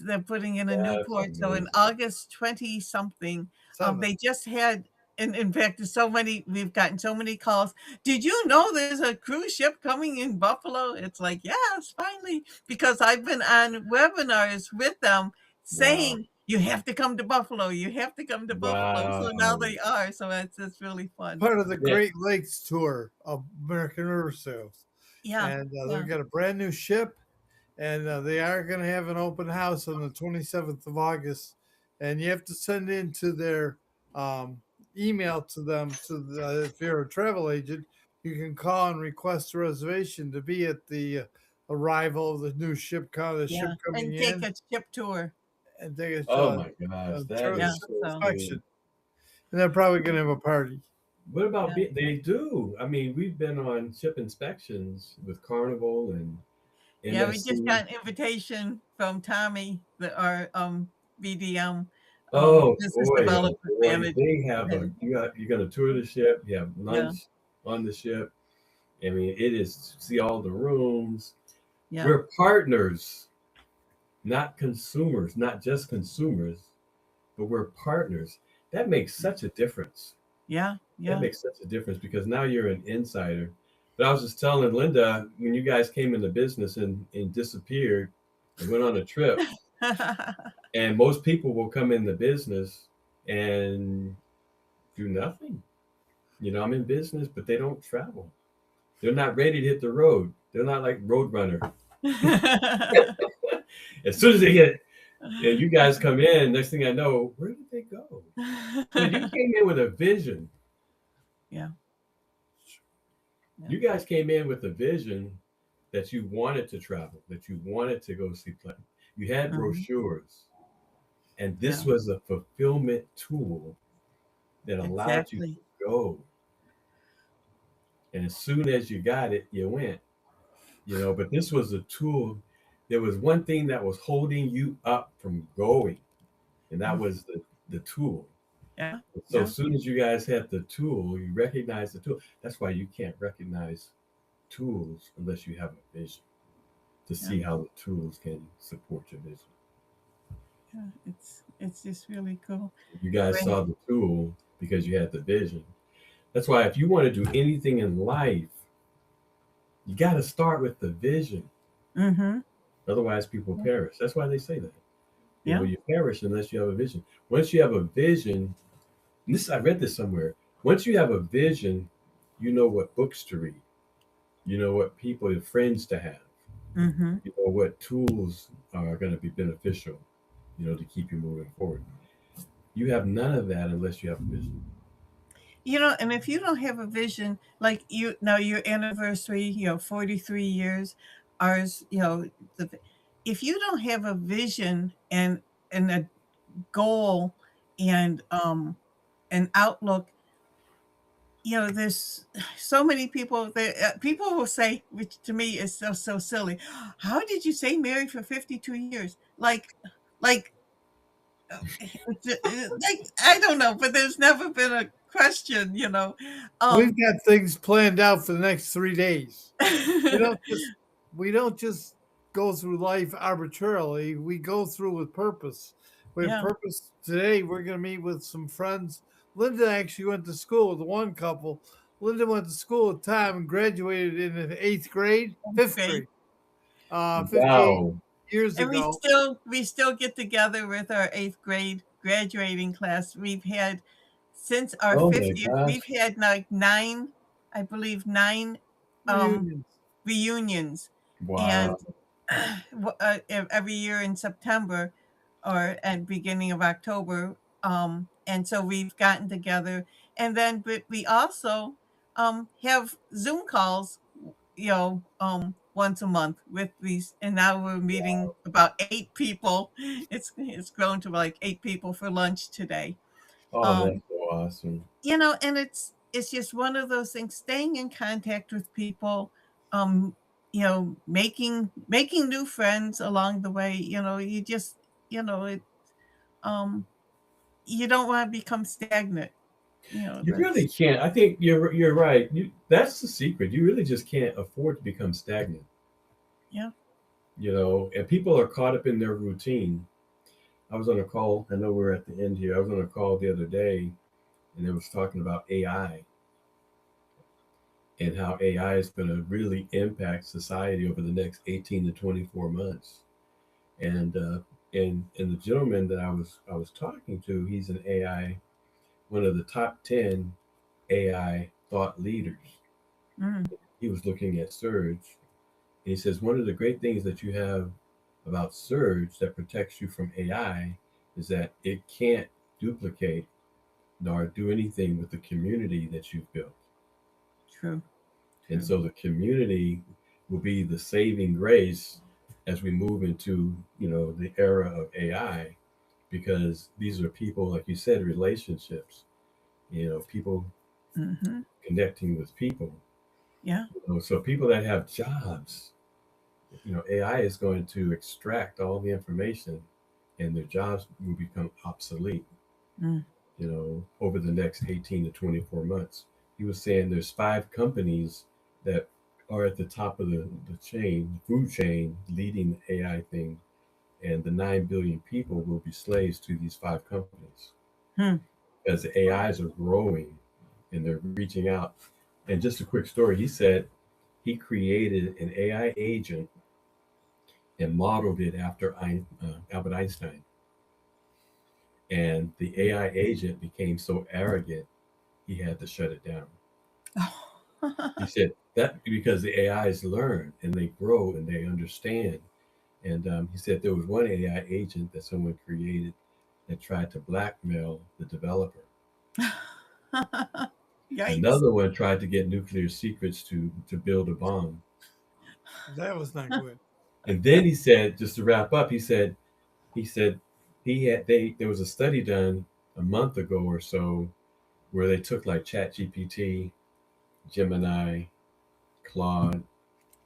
they're putting in a new That's port. So in amazing. August 20 something, 7. they just had, and in fact, there's so many, we've gotten so many calls. Did you know there's a cruise ship coming in Buffalo? It's like, yes, finally, because I've been on webinars with them Wow. saying, you have to come to Buffalo. You have to come to Buffalo. So now Wow. they are. So it's really fun. Part of the Yeah. Great Lakes tour of American River Sails. Yeah. And Yeah. they've got a brand new ship, and they are going to have an open house on the 27th of August. And you have to send in to their email to them. If you're a travel agent, you can call and request a reservation to be at the arrival of the new ship, the ship Yeah. coming And take in, a ship tour. and take Oh a my gosh, that tour Yeah. is so So, cool. inspection. And they're probably going to have a party. What about yeah. they do? I mean, we've been on ship inspections with Carnival and Yeah, we just MSC. got an invitation from Tommy, our BDM, Oh business boy, oh development boy, manager. they have And you're gonna tour the ship. You have yeah, lunch on the ship. I mean, it is see all the rooms. yeah, We're partners, not consumers, not just consumers, but we're partners. That makes such a difference. yeah, That yeah. makes such a difference because now you're an insider. But I was just telling Linda when you guys came into business and disappeared and went on a trip, and most people will come into business and do nothing. You know, I'm in business, but they don't travel. They're not ready to hit the road. They're not like Roadrunner. As soon as they hit, and you guys come in, next thing I know, where did they go? But you came in with a vision. Yeah, yeah. You guys came in with a vision that you wanted to travel, that you wanted to go see planet. You had Mhm. brochures, and this Yeah, was a fulfillment tool that allowed you exactly. to go. And as soon as you got it, you went. You know, but this was a tool. There was one thing that was holding you up from going, and that Mm. was the tool. Yeah, So yeah, as soon as you guys had the tool, you recognize the tool. That's why you can't recognize tools unless you have a vision to yeah, see how the tools can support your vision. yeah. It's just really cool. You guys When, saw the tool because you had the vision. That's why if you want to do anything in life, you got to start with the vision. mm-hmm. Otherwise, people perish. That's why they say that. You know, Yeah, you perish unless you have a vision. Once you have a vision, this I read this somewhere. Once you have a vision, you know what books to read. You know what people and friends to have. mm-hmm. You know what tools are going to be beneficial. You know to keep you moving forward. You have none of that unless you have a vision. And if you don't have a vision, like now your anniversary, 43 years, ours, the, if you don't have a vision and a goal and an outlook, there's so many people that people will say, which to me is so silly. How did you stay married for 52 years? Like like I don't know, but there's never been a question. We've Um got things planned out for the next 3 days. We don't just we don't just go through life arbitrarily. We go through with purpose. We have yeah, purpose today. We're going to meet with some friends. Linda actually went to school with one couple. Linda went to school with Tom and graduated in the eighth grade, fifth great. grade, 58 Wow. years And we ago. still we still get together with our 8th grade graduating class. We've had since our Oh my 50th, gosh. we've had like 9, I believe 9 um Reunions. reunions. And Wow. every year in September or at beginning of October. And so we've gotten together, and then but we also have Zoom calls, once a month with these, and now we're meeting about 8 people. It's grown to like 8 people for lunch today. Oh, that's Um, so awesome. and it's just one of those things, staying in contact with people, um, making new friends along the way. You just, it, um, you don't want to become stagnant. You That's really can't. I think you're right. That's the secret. You really just can't afford to become stagnant. yeah. And people are caught up in their routine. I was on a call. I know we're at the end here. I was on a call the other day, and it was talking about AI and how AI is going to really impact society over the next 18 to 24 months. And the gentleman that I was talking to, he's an AI, one of the top 10 AI thought leaders. Mm, He was looking at Surge, and he says one of the great things that you have about Surge that protects you from AI is that it can't duplicate nor do anything with the community that you've built. true. And True. so the community will be the saving grace as we move into, the era of AI, because these are people, like you said, relationships, people Hmm. connecting with people. Yeah. So people that have jobs, AI is going to extract all the information and their jobs will become obsolete, Mm. over the next 18 to 24 months. He was saying there's 5 companies that are at the top of the chain, the food chain, leading the AI thing, and the 9 billion people will be slaves to these 5 companies Hmm. as the AIs are growing and they're reaching out. And just a quick story, he said he created an AI agent and modeled it after Albert Einstein. And the AI agent became so arrogant, he had to shut it down. He said that because the AIs learn and they grow and they understand. And he said there was one AI agent that someone created that tried to blackmail the developer. Yikes. Another one tried to get nuclear secrets to build a bomb. That was not good. And then he said, just to wrap up, he said he had they there was a study done a month ago or so where they took like Chat GPT, Gemini, Claude,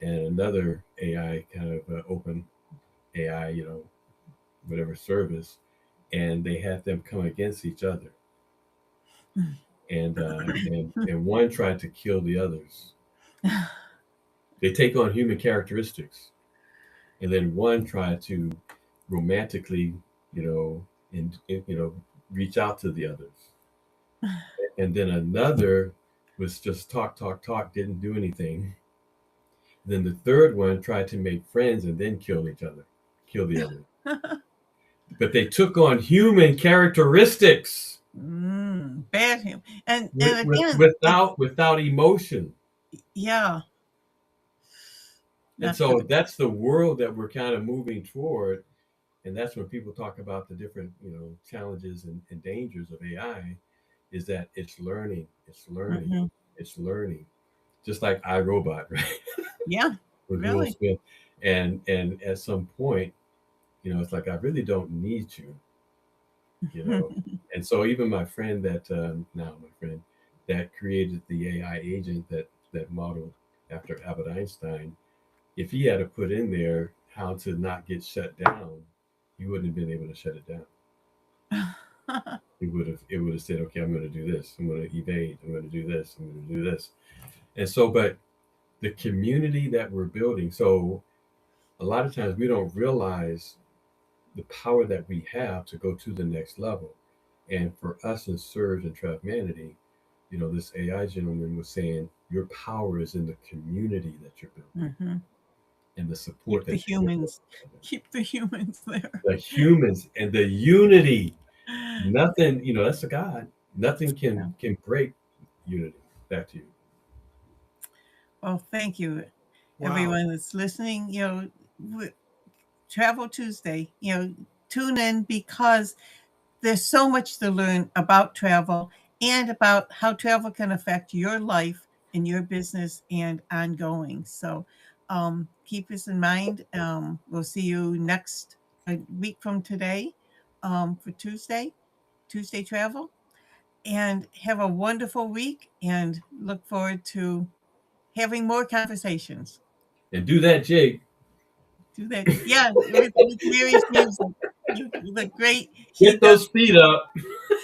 and another AI kind of open AI, whatever service, and they had them come against each other, and one tried to kill the others. They take on human characteristics, and then one tried to romantically, you know, reach out to the others, and then another was just talk, talk, talk, didn't do anything. Then the third one tried to make friends and then kill the other. But they took on human characteristics Bad him. And with, with, again, it's without emotion. yeah, And not so good. that's the world that we're kind of moving toward. And that's when people talk about the different, challenges and dangers of AI, is that it's learning, it's learning, Hmm. it's learning. Just like iRobot, right? Yeah, With Will really. Smith. And at some point, it's like I really don't need you, you know. And so even my friend that now my friend that created the AI agent that modeled after Albert Einstein, if he had to put in there how to not get shut down, he wouldn't have been able to shut it down. It would have said, okay, I'm going to do this. I'm going to evade. I'm going to do this. I'm going to do this. And so, but the community that we're building. So a lot of times we don't realize the power that we have to go to the next level. And for us in Surge and Humanity, this AI gentleman was saying your power is in the community that you're building Hmm. and the support Keep the that you're building. humans. Keep the humans there. The humans and the unity. Nothing, that's a God. Nothing Yeah. can break unity. Back to you. Well, thank you, Wow. everyone that's listening. Travel Tuesday. Tune in because there's so much to learn about travel and about how travel can affect your life in your business and ongoing. So keep this in mind. We'll see you next a week from today for Tuesday travel. And have a wonderful week and look forward to having more conversations. And do that jig. Do that. Yeah, with Mary's music. The great, he Get those does feet up.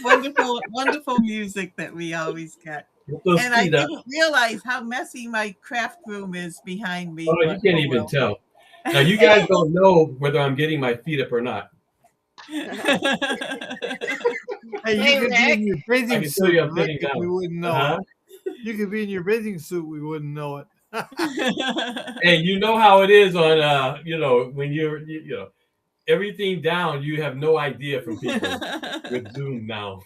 wonderful, wonderful music that we always get. Get those And I feet up. didn't realize how messy my craft room is behind me. Oh, you But can't oh even well. tell. Now, you guys don't know whether I'm getting my feet up or not. Hey, Hey, you could be Rick. in your I bathing can tell suit, you I'm Rick, sitting if we down. wouldn't know Uh-huh. it. You could be in your bathing suit, we wouldn't know it. Hey, you know how it is on, when you're everything down, you have no idea from people with Zoom now.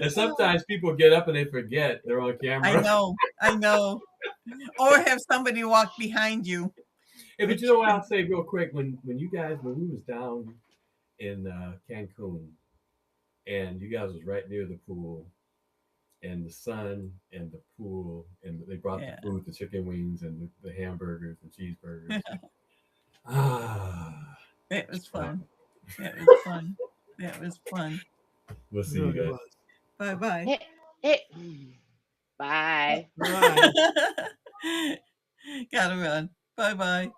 And sometimes people get up and they forget they're on camera. I know. Or have somebody walk behind you. Hey, but you know what I'll say real quick? When we was down in Cancun, and you guys was right near the pool, and the sun and the pool, and they brought Yeah. the food, the chicken wings and the hamburgers and cheeseburgers. It was fun. That was fun. That was fun. We'll see Really you guys. was. Bye-bye. Hey. Bye. Bye. Gotta run. Bye-bye.